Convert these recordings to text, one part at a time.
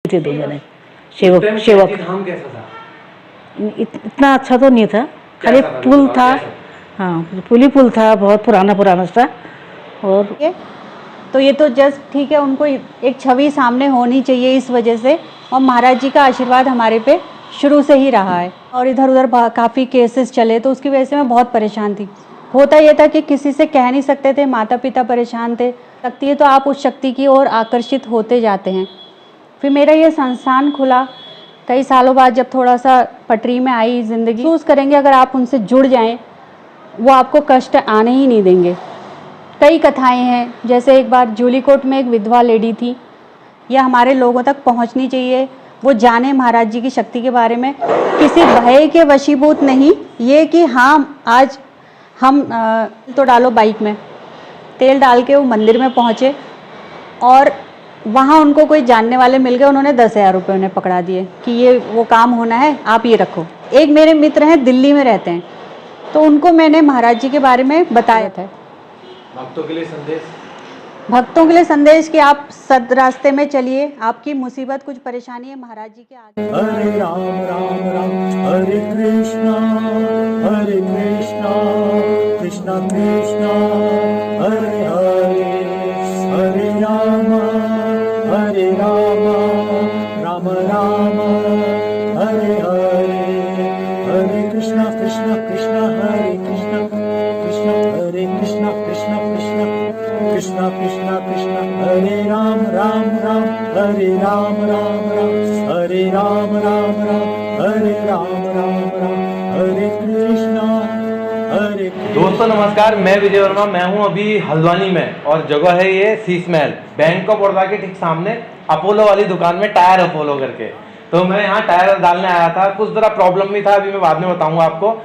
थे दो जने सेवक। धाम कैसा था? इतना अच्छा तो नहीं था, खाली पुल था। हाँ, पुल था, बहुत पुराना सा। और तो ये तो जस्ट ठीक है, उनको एक छवि सामने होनी चाहिए इस वजह से। और महाराज जी का आशीर्वाद हमारे पे शुरू से ही रहा है। और इधर उधर काफ़ी केसेस चले तो उसकी वजह से मैं बहुत परेशान थी। होता ये था कि किसी से कह नहीं सकते थे, माता पिता परेशान थे। शक्ति है तो आप उस शक्ति की ओर आकर्षित होते जाते हैं। फिर मेरा ये संस्थान खुला कई सालों बाद, जब थोड़ा सा पटरी में आई ज़िंदगी। महसूस करेंगे अगर आप उनसे जुड़ जाएं, वो आपको कष्ट आने ही नहीं देंगे। कई कथाएं हैं, जैसे एक बार जूलीकोट में एक विधवा लेडी थी। यह हमारे लोगों तक पहुंचनी चाहिए, वो जाने महाराज जी की शक्ति के बारे में, किसी भय के वशीभूत नहीं। ये कि हाँ आज हम तो डालो बाइक में तेल डाल के वो मंदिर में पहुँचे और वहाँ उनको कोई जानने वाले मिल गए। उन्होंने 10,000 रुपये उन्हें पकड़ा दिए कि ये वो काम होना है, आप ये रखो। एक मेरे मित्र हैं, दिल्ली में रहते हैं, तो उनको मैंने महाराज जी के बारे में बताया था। भक्तों के लिए संदेश? भक्तों के लिए संदेश कि आप सद रास्ते में चलिए, आपकी मुसीबत कुछ परेशानी है, महाराज जी के आगे। हरे राम राम राम हरे कृष्णा कृष्णा कृष्णा हरे हरे हरे राम राम राम हरे हरे हरे कृष्णा कृष्णा कृष्णा हरे कृष्णा कृष्णा हरे कृष्णा कृष्णा कृष्णा कृष्णा कृष्णा कृष्णा हरे राम राम राम हरे राम हरे राम हरे राम हरे कृष्णा हरे कृष्णा। दोस्तों नमस्कार, मैं विजय वर्मा। मैं हूं अभी हल्द्वानी में और जगह है ये शीश महल, बैंक ऑफ बड़ौदा के ठीक सामने अपोलो वाली दुकान में, टायर अपोलो करके। तो मैं यहाँ टायर डालने आया था, कुछ जरा प्रॉब्लम भी था, अभी मैं बाद में बताऊंगा आपको।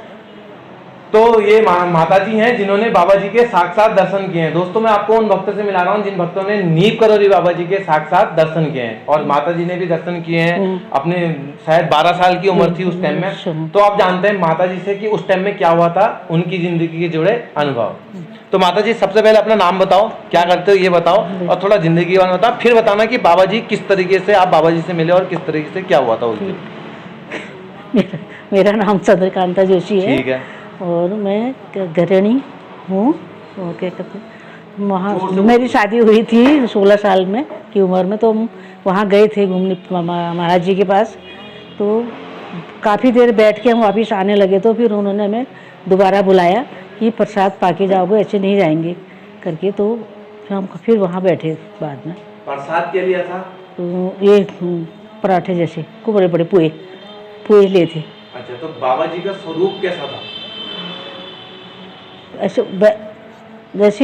तो ये माता जी हैं जिन्होंने बाबा जी के साक्षात दर्शन किए हैं। दोस्तों मैं आपको उन भक्तों से मिला रहा हूँ जिन भक्तों ने नीव करौरी बाबा जी के साक्षात दर्शन किए हैं। और माता जी ने भी दर्शन किए हैं, अपने शायद 12 साल की उम्र थी उस टाइम में। तो आप जानते हैं माता जी से कि उस टाइम में क्या हुआ था, उनकी जिंदगी के जुड़े अनुभव। तो माता जी सबसे पहले अपना नाम बताओ, क्या करते हो ये बताओ, और थोड़ा जिंदगी के बारे में बताओ, फिर बताना कि बाबा जी किस तरीके से आप बाबा जी से मिले और किस तरीके से क्या हुआ था उस दिन। मेरा नाम चंद्रकांता जोशी है। ठीक है। और मैं गृहिणी हूँ। और क्या कहते हैं, वहाँ मेरी शादी हुई थी 16 साल में की उम्र में। तो हम वहाँ गए थे घूमने महाराज जी के पास। तो काफ़ी देर बैठ के हम वापस आने लगे, तो फिर उन्होंने हमें दोबारा बुलाया कि प्रसाद पाके जाओगे, ऐसे नहीं जाएंगे करके। तो हम फिर वहाँ बैठे बाद में। प्रसाद क्या लिया था? तो ये पराठे जैसे को बड़े बड़े पुए लिए थे। अच्छा, तो बाबा जी का स्वरूप कैसा था? ऐसे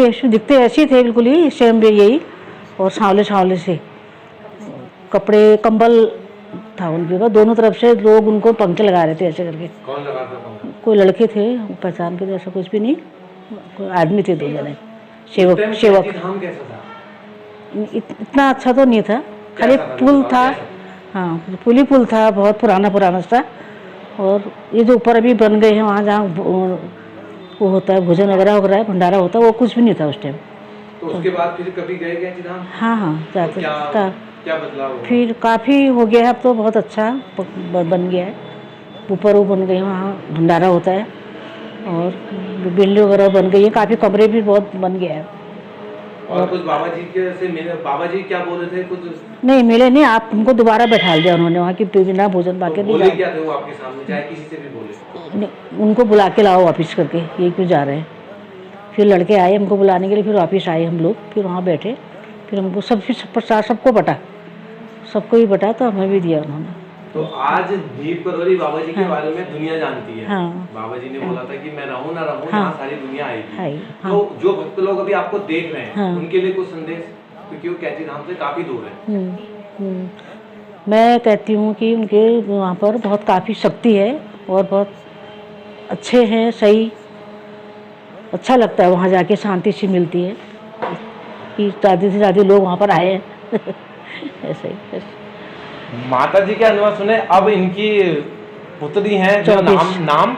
ऐसे दिखते ऐसे थे बिल्कुल ही सेम भी यही, और सांवले से कपड़े कंबल था उनके पास। दोनों तरफ से लोग उनको पंखे लगा रहे थे ऐसे करके। कौन लगाता था? कोई लड़के थे पहचान के, ऐसा कुछ भी नहीं, कोई आदमी थे, 2 जने सेवक। धाम कैसा था? इतना अच्छा तो नहीं था, खाली पुल था। हाँ, पुल था, बहुत पुराना सा। और ये जो ऊपर अभी बन गए हैं, वहाँ जहाँ वो होता है भोजन वगैरह भंडारा होता है, वो कुछ भी नहीं था उस टाइम। तो उसके बाद फिर कभी गए धाम? हाँ जाते। क्या बदलाव हुआ? फिर काफ़ी हो गया है, अब तो बहुत अच्छा बन गया है। ऊपर वो बन गए, वहाँ भंडारा होता है, और बिल्डिंग वगैरह बन गई है, काफ़ी कमरे भी बहुत बन गया है। और कुछ बाबा जी के से मिले? बाबा जी क्या बोले थे? कुछ नहीं मिले नहीं, आप हमको दोबारा बैठा दिया उन्होंने वहाँ की, बिना भोजन पाके नहीं। बोले क्या थे वो आपके सामने, चाहे किसी से भी बोले? उनको बुला के लाओ वापस करके, ये क्यों जा रहे हैं। फिर लड़के आए हमको बुलाने के लिए, फिर वापस आए हम लोग, फिर वहाँ बैठे, फिर हमको प्रसाद सबको बटा, सबको ही बटा, तो हमें भी दिया उन्होंने। तो आज नीव करौरी बाबा जी के बारे में दुनिया जानती है। हाँ। बाबा जी ने बोला था कि मैं रहूं ना रहूं, यहाँ सारी दुनिया आएगी। हाँ। तो जो भक्त लोग अभी आपको देख रहे हैं, हाँ। उनके लिए कुछ संदेश, क्योंकि वो कैची धाम से काफी दूर है। मैं कहती हूँ कि उनके वहाँ पर बहुत काफ़ी शक्ति है, और बहुत अच्छे हैं, सही अच्छा लगता है वहाँ जाके, शांति सी मिलती है कि ज़्यादा से ज़्यादा लोग वहाँ पर आए हैं। ऐसे ही माता जी के अनुभव सुने। अब इनकी पुत्री हैं जो नाम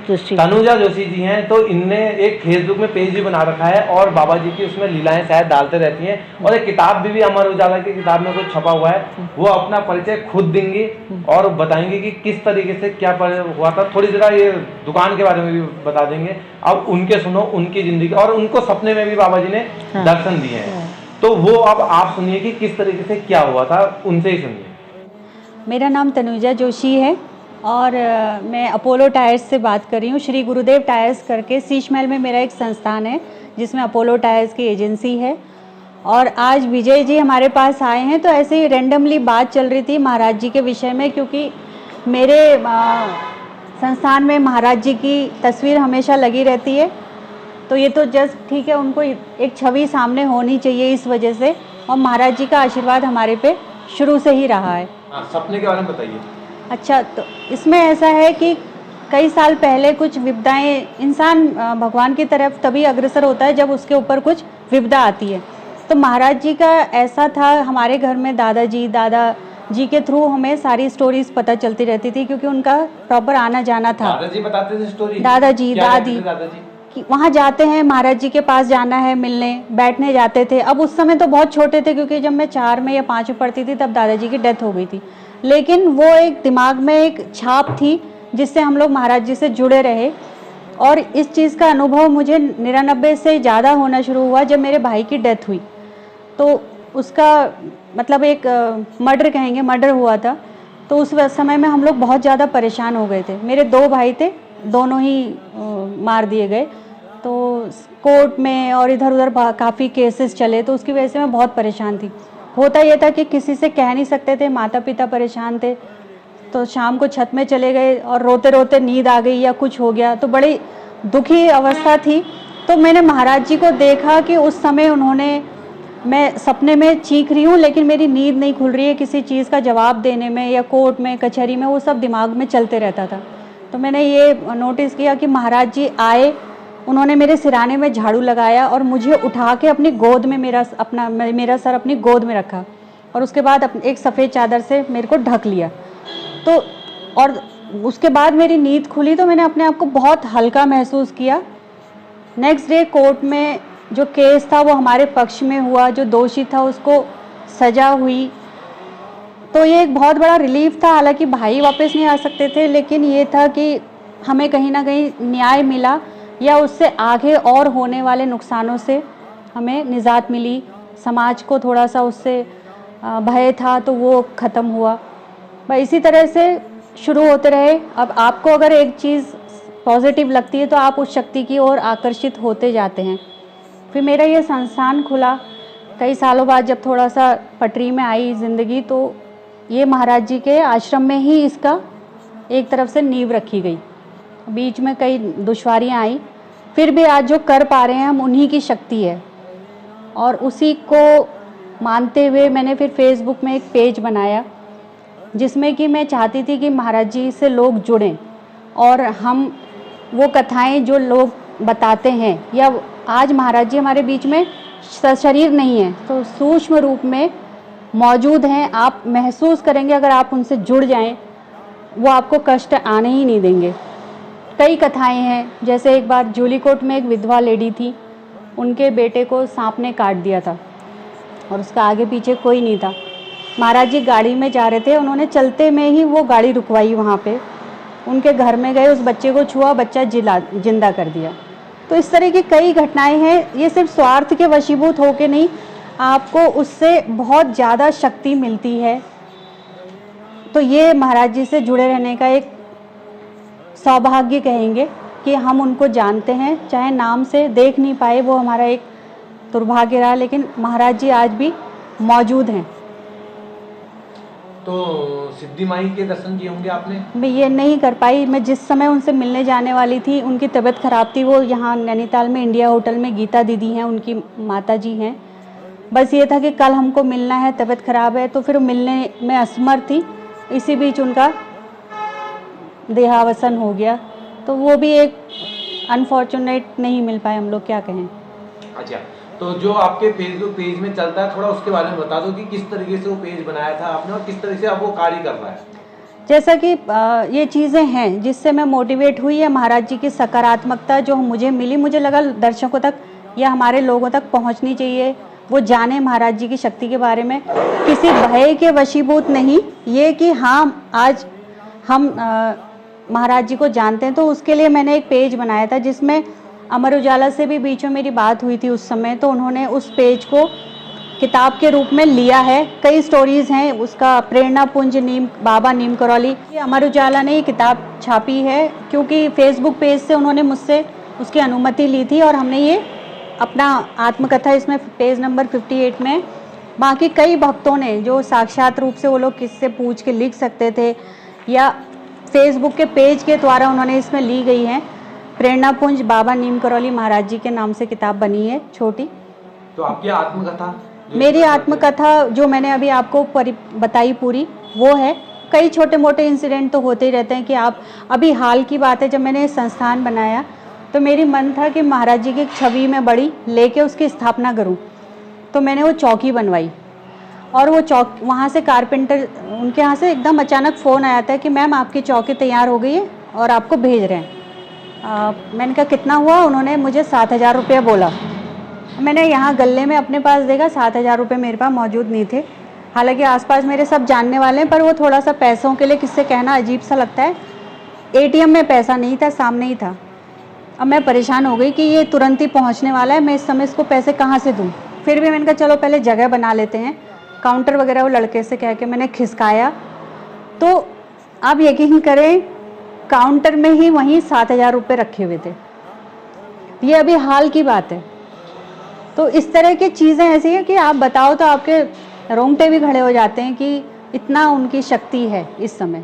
जोशी। तनुजा जोशी जी हैं, तो इनने एक फेसबुक में पेज भी बना रखा है और बाबा जी की उसमें लीलाएं शायद डालते रहती हैं, और एक किताब भी अमर उजाला की किताब में कुछ छपा हुआ है। वो अपना परिचय खुद देंगी और बताएंगे कि किस तरीके से क्या हुआ था। थोड़ी जरा ये दुकान के बारे में भी बता देंगे। अब उनके सुनो उनकी जिंदगी, और उनको सपने में भी बाबा जी ने दर्शन दिए हैं, तो वो अब आप सुनिए कि किस तरीके से क्या हुआ था, उनसे ही सुनिए। मेरा नाम तनुजा जोशी है और मैं अपोलो टायर्स से बात कर रही हूँ। श्री गुरुदेव टायर्स करके शीश महल में मेरा एक संस्थान है जिसमें अपोलो टायर्स की एजेंसी है। और आज विजय जी हमारे पास आए हैं, तो ऐसे ही रैंडमली बात चल रही थी महाराज जी के विषय में, क्योंकि मेरे संस्थान में महाराज जी की तस्वीर हमेशा लगी रहती है। तो ये तो जस्ट ठीक है, उनको एक छवि सामने होनी चाहिए इस वजह से, और महाराज जी का आशीर्वाद हमारे पे शुरू से ही रहा है। सपने के बारे में बताइए। अच्छा, तो इसमें ऐसा है कि कई साल पहले कुछ विपदाएं, इंसान भगवान की तरफ तभी अग्रसर होता है जब उसके ऊपर कुछ विपदा आती है। तो महाराज जी का ऐसा था, हमारे घर में दादा जी के थ्रू हमें सारी स्टोरीज पता चलती रहती थी, क्योंकि उनका प्रॉपर आना जाना था। दादाजी बताते थे स्टोरी? दादाजी कि वहाँ जाते हैं, महाराज जी के पास जाना है, मिलने बैठने जाते थे। अब उस समय तो बहुत छोटे थे, क्योंकि जब मैं 4 में या 5 में पढ़ती थी तब दादाजी की डेथ हो गई थी, लेकिन वो एक दिमाग में एक छाप थी जिससे हम लोग महाराज जी से जुड़े रहे। और इस चीज़ का अनुभव मुझे 99 से ज़्यादा होना शुरू हुआ जब मेरे भाई की डेथ हुई। तो उसका मतलब एक मर्डर कहेंगे, मर्डर हुआ था। तो उस समय में हम लोग बहुत ज़्यादा परेशान हो गए थे। मेरे 2 भाई थे, दोनों ही मार दिए गए। तो कोर्ट में और इधर उधर काफ़ी केसेस चले, तो उसकी वजह से मैं बहुत परेशान थी। होता यह था कि किसी से कह नहीं सकते थे, माता पिता परेशान थे। तो शाम को छत में चले गए और रोते रोते नींद आ गई या कुछ हो गया, तो बड़ी दुखी अवस्था थी। तो मैंने महाराज जी को देखा कि उस समय उन्होंने, मैं सपने में चीख रही हूँ लेकिन मेरी नींद नहीं खुल रही है, किसी चीज़ का जवाब देने में या कोर्ट में कचहरी में वो सब दिमाग में चलते रहता था। तो मैंने ये नोटिस किया कि महाराज जी आए, उन्होंने मेरे सिराने में झाड़ू लगाया और मुझे उठा के अपनी गोद में मेरा सर अपनी गोद में रखा, और उसके बाद एक सफ़ेद चादर से मेरे को ढक लिया। तो और उसके बाद मेरी नींद खुली, तो मैंने अपने आप को बहुत हल्का महसूस किया। नेक्स्ट डे कोर्ट में जो केस था वो हमारे पक्ष में हुआ, जो दोषी था उसको सज़ा हुई। तो ये एक बहुत बड़ा रिलीफ था। हालांकि भाई वापस नहीं आ सकते थे, लेकिन ये था कि हमें कहीं ना कहीं न्याय मिला, या उससे आगे और होने वाले नुकसानों से हमें निजात मिली। समाज को थोड़ा सा उससे भय था तो वो ख़त्म हुआ। बस इसी तरह से शुरू होते रहे। अब आपको अगर एक चीज़ पॉजिटिव लगती है तो आप उस शक्ति की ओर आकर्षित होते जाते हैं। फिर मेरा ये संस्थान खुला कई सालों बाद, जब थोड़ा सा पटरी में आई ज़िंदगी, तो ये महाराज जी के आश्रम में ही इसका एक तरफ से नींव रखी गई। बीच में कई दुश्वारियाँ आई, फिर भी आज जो कर पा रहे हैं हम उन्हीं की शक्ति है। और उसी को मानते हुए मैंने फिर फेसबुक में एक पेज बनाया, जिसमें कि मैं चाहती थी कि महाराज जी से लोग जुड़ें, और हम वो कथाएं जो लोग बताते हैं, या आज महाराज जी हमारे बीच में सशरीर नहीं है तो सूक्ष्म रूप में मौजूद हैं। आप महसूस करेंगे अगर आप उनसे जुड़ जाएं, वो आपको कष्ट आने ही नहीं देंगे। कई कथाएं हैं, जैसे एक बार जूलीकोट में एक विधवा लेडी थी, उनके बेटे को सांप ने काट दिया था और उसका आगे पीछे कोई नहीं था। महाराज जी गाड़ी में जा रहे थे, उन्होंने चलते में ही वो गाड़ी रुकवाई वहाँ पे, उनके घर में गए, उस बच्चे को छुआ, बच्चा जिंदा कर दिया। तो इस तरह की कई घटनाएं हैं। ये सिर्फ स्वार्थ के वशीभूत होके नहीं, आपको उससे बहुत ज़्यादा शक्ति मिलती है। तो ये महाराज जी से जुड़े रहने का एक सौभाग्य कहेंगे कि हम उनको जानते हैं, चाहे नाम से देख नहीं पाए, वो हमारा एक दुर्भाग्य रहा, लेकिन महाराज जी आज भी मौजूद हैं। तो सिद्धि माई के दर्शन किए होंगे आपने? मैं ये नहीं कर पाई। मैं जिस समय उनसे मिलने जाने वाली थी, उनकी तबीयत ख़राब थी। वो यहाँ नैनीताल में इंडिया होटल में गीता दीदी हैं, उनकी माता जी हैं। बस ये था कि कल हमको मिलना है, तबीयत ख़राब है, तो फिर मिलने में असमर्थ थी। इसी बीच उनका देहावसन हो गया, तो वो भी एक अनफॉर्चुनेट नहीं मिल पाए, हम लोग क्या कहें। अच्छा, तो जो आपके फेसबुक पेज में चलता है, थोड़ा उसके बारे में बता दो कि किस तरीके से वो पेज बनाया था आपने और किस तरीके से अब वो कार्य कर रहा है। जैसा कि ये चीज़ें हैं जिससे मैं मोटिवेट हुई है, महाराज जी की सकारात्मकता जो मुझे मिली, मुझे लगा दर्शकों तक या हमारे लोगों तक पहुंचनी चाहिए, वो जाने महाराज जी की शक्ति के बारे में, किसी भय के वशीभूत नहीं, ये कि हाँ आज हम महाराज जी को जानते हैं। तो उसके लिए मैंने एक पेज बनाया था जिसमें अमर उजाला से भी बीच में मेरी बात हुई थी उस समय, तो उन्होंने उस पेज को किताब के रूप में लिया है। कई स्टोरीज़ हैं उसका, प्रेरणा पुंज बाबा नीम करौली, ये अमर उजाला ने ये किताब छापी है क्योंकि फेसबुक पेज से उन्होंने मुझसे उसकी अनुमति ली थी और हमने ये अपना आत्मकथा इसमें पेज नंबर 58 में, बाकी कई भक्तों ने जो साक्षात रूप से वो लोग किससे पूछ के लिख सकते थे या फेसबुक के पेज के द्वारा उन्होंने इसमें ली गई है। प्रेरणा पुंज बाबा नीम करौली महाराज जी के नाम से किताब बनी है छोटी। तो आपकी आत्मकथा, मेरी आत्मकथा जो मैंने अभी आपको बताई पूरी, वो है। कई छोटे मोटे इंसिडेंट तो होते ही रहते हैं कि आप, अभी हाल की बात है, जब मैंने संस्थान बनाया तो मेरी मन था कि महाराज जी की एक छवि में बड़ी लेके उसकी स्थापना करूं, तो मैंने वो चौकी बनवाई और वो वहाँ से कारपेंटर, उनके यहाँ से एकदम अचानक फ़ोन आया था कि मैम आपकी चौकी तैयार हो गई है और आपको भेज रहे हैं। मैंने कहा कितना हुआ? उन्होंने मुझे 7,000 रुपया बोला। मैंने यहाँ गले में अपने पास देखा 7,000 रुपये मेरे पास मौजूद नहीं थे। हालांकि आसपास मेरे सब जानने वाले हैं, पर वो थोड़ा सा पैसों के लिए किससे कहना अजीब सा लगता है। एटीएम में पैसा नहीं था, सामने ही था। अब मैं परेशान हो गई कि ये तुरंत ही पहुँचने वाला है, मैं इस समय इसको पैसे कहाँ से दूँ। फिर भी मैंने कहा चलो पहले जगह बना लेते हैं। काउंटर वगैरह वो लड़के से कह के मैंने खिसकाया, तो आप यकीन करें काउंटर में ही वहीं 7,000 रुपये रखे हुए थे। ये अभी हाल की बात है। तो इस तरह की चीज़ें ऐसी है कि आप बताओ तो आपके रोंगटे भी खड़े हो जाते हैं कि इतना उनकी शक्ति है इस समय।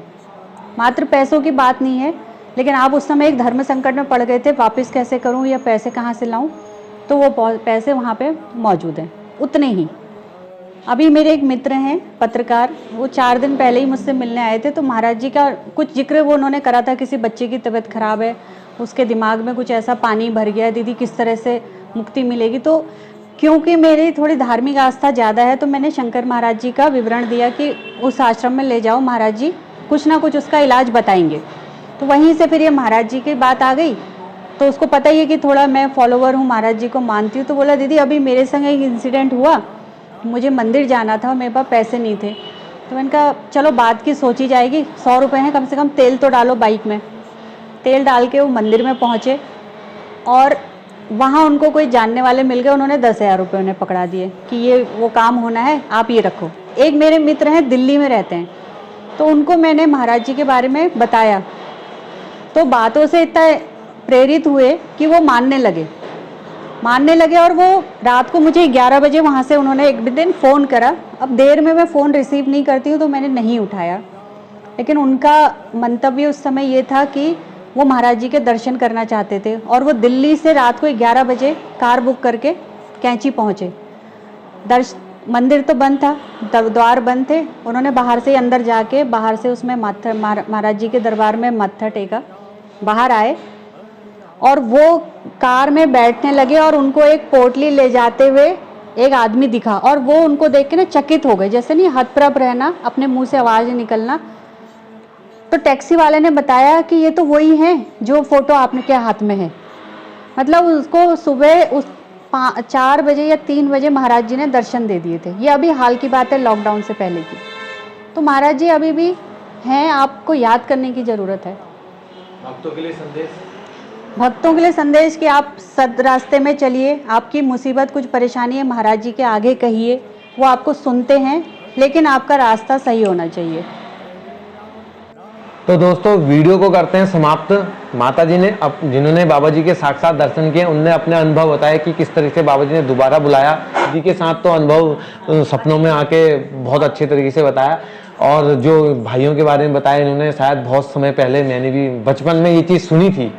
मात्र पैसों की बात नहीं है, लेकिन आप उस समय एक धर्म संकट में पड़ गए थे, वापस कैसे करूं या पैसे कहाँ से लाऊं, तो वो पैसे वहाँ पे मौजूद हैं उतने ही। अभी मेरे एक मित्र हैं पत्रकार, वो 4 दिन पहले ही मुझसे मिलने आए थे। तो महाराज जी का कुछ जिक्र वो उन्होंने करा था, किसी बच्चे की तबीयत खराब है, उसके दिमाग में कुछ ऐसा पानी भर गया है, दीदी किस तरह से मुक्ति मिलेगी। तो क्योंकि मेरी थोड़ी धार्मिक आस्था ज़्यादा है, तो मैंने शंकर महाराज जी का विवरण दिया कि उस आश्रम में ले जाओ, महाराज जी कुछ ना कुछ उसका इलाज बताएंगे। तो वहीं से फिर ये महाराज जी की बात आ गई। तो उसको पता ही है कि थोड़ा मैं फॉलोवर हूँ, महाराज जी को मानती हूँ। तो बोला दीदी अभी मेरे संग एक इंसिडेंट हुआ, मुझे मंदिर जाना था और मेरे पास पैसे नहीं थे। तो मैंने कहा चलो बात की सोची जाएगी, 100 रुपये हैं, कम से कम तेल तो डालो बाइक में। तेल डाल के वो मंदिर में पहुँचे और वहाँ उनको कोई जानने वाले मिल गए, उन्होंने 10,000 रुपये उन्हें पकड़ा दिए कि ये वो काम होना है, आप ये रखो। एक मेरे मित्र हैं दिल्ली में रहते हैं, तो उनको मैंने महाराज जी के बारे में बताया, तो बातों से इतना प्रेरित हुए कि वो मानने लगे और वो रात को मुझे 11 बजे वहाँ से उन्होंने एक दिन फ़ोन करा। अब देर में मैं फ़ोन रिसीव नहीं करती हूँ तो मैंने नहीं उठाया, लेकिन उनका मंतव्य उस समय ये था कि वो महाराज जी के दर्शन करना चाहते थे और वो दिल्ली से रात को 11 बजे कार बुक करके कैंची पहुँचे। मंदिर तो बंद था, द्वार बंद थे। उन्होंने बाहर से अंदर जाके बाहर से उसमें महाराज जी के दरबार में माथा टेका, बाहर आए और वो कार में बैठने लगे और उनको एक पोटली ले जाते हुए एक आदमी दिखा और वो उनको देख के ना चकित हो गए, जैसे नहीं हतप्रभ रहना, अपने मुंह से आवाज़ निकलना। तो टैक्सी वाले ने बताया कि ये तो वही हैं जो फोटो आपने के हाथ में है। मतलब उसको सुबह उस 4 बजे या 3 बजे महाराज जी ने दर्शन दे दिए थे। ये अभी हाल की बात है, लॉकडाउन से पहले की। तो महाराज जी अभी भी हैं, आपको याद करने की ज़रूरत है। भक्तों के लिए संदेश, भक्तों के लिए संदेश कि आप सद रास्ते में चलिए। आपकी मुसीबत कुछ परेशानी है, महाराज जी के आगे कहिए, वो आपको सुनते हैं, लेकिन आपका रास्ता सही होना चाहिए। तो दोस्तों वीडियो को करते हैं समाप्त। माता जी ने जिन्होंने बाबा जी के साक्षात दर्शन किए, उनने अपने अनुभव बताया कि किस तरह से बाबा जी ने दोबारा बुलाया। जी के साथ तो अनुभव सपनों में आके बहुत अच्छे तरीके से बताया, और जो भाइयों के बारे में बताया इन्होंने, शायद बहुत समय पहले मैंने भी बचपन में ये चीज़ सुनी थी।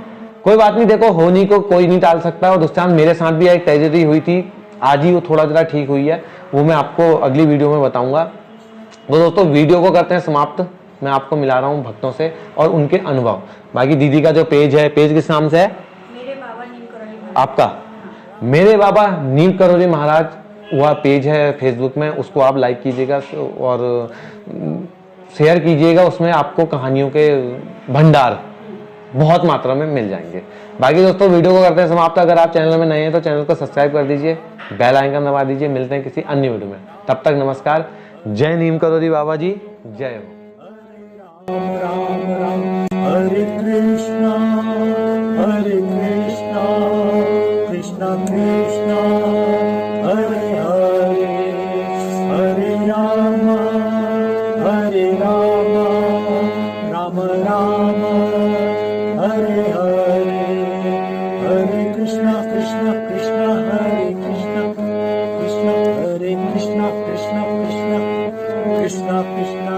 कोई बात नहीं, देखो होनी को कोई नहीं टाल सकता। और दोस्तों मेरे साथ भी एक ट्रेजेडी हुई थी, आज ही वो थोड़ा ज़रा ठीक हुई है, वो मैं आपको अगली वीडियो में बताऊँगा। तो दोस्तों वीडियो को करते हैं समाप्त। मैं आपको मिला रहा हूँ भक्तों से और उनके अनुभव। बाकी दीदी का जो पेज है, पेज किस नाम से है? मेरे बाबा नीम करौली महाराज। आपका? हाँ। मेरे बाबा नीम करौली महाराज वह पेज है फेसबुक में, उसको आप लाइक कीजिएगा और शेयर कीजिएगा, उसमें आपको कहानियों के भंडार बहुत मात्रा में मिल जाएंगे। बाकी दोस्तों वीडियो को करते हैं समाप्त। अगर आप चैनल में नए हैं तो चैनल को सब्सक्राइब कर दीजिए, बेल आइकन दबा दीजिए। मिलते हैं किसी अन्य वीडियो में, तब तक नमस्कार। जय नीम करोली बाबा जी, जय हो। राम राम हरे कृष्णा कृष्णा कृष्णा हरे हरे हरे राम राम राम हरे हरे हरे कृष्णा कृष्णा कृष्णा हरे कृष्णा कृष्णा हरे कृष्णा कृष्णा कृष्णा कृष्णा कृष्णा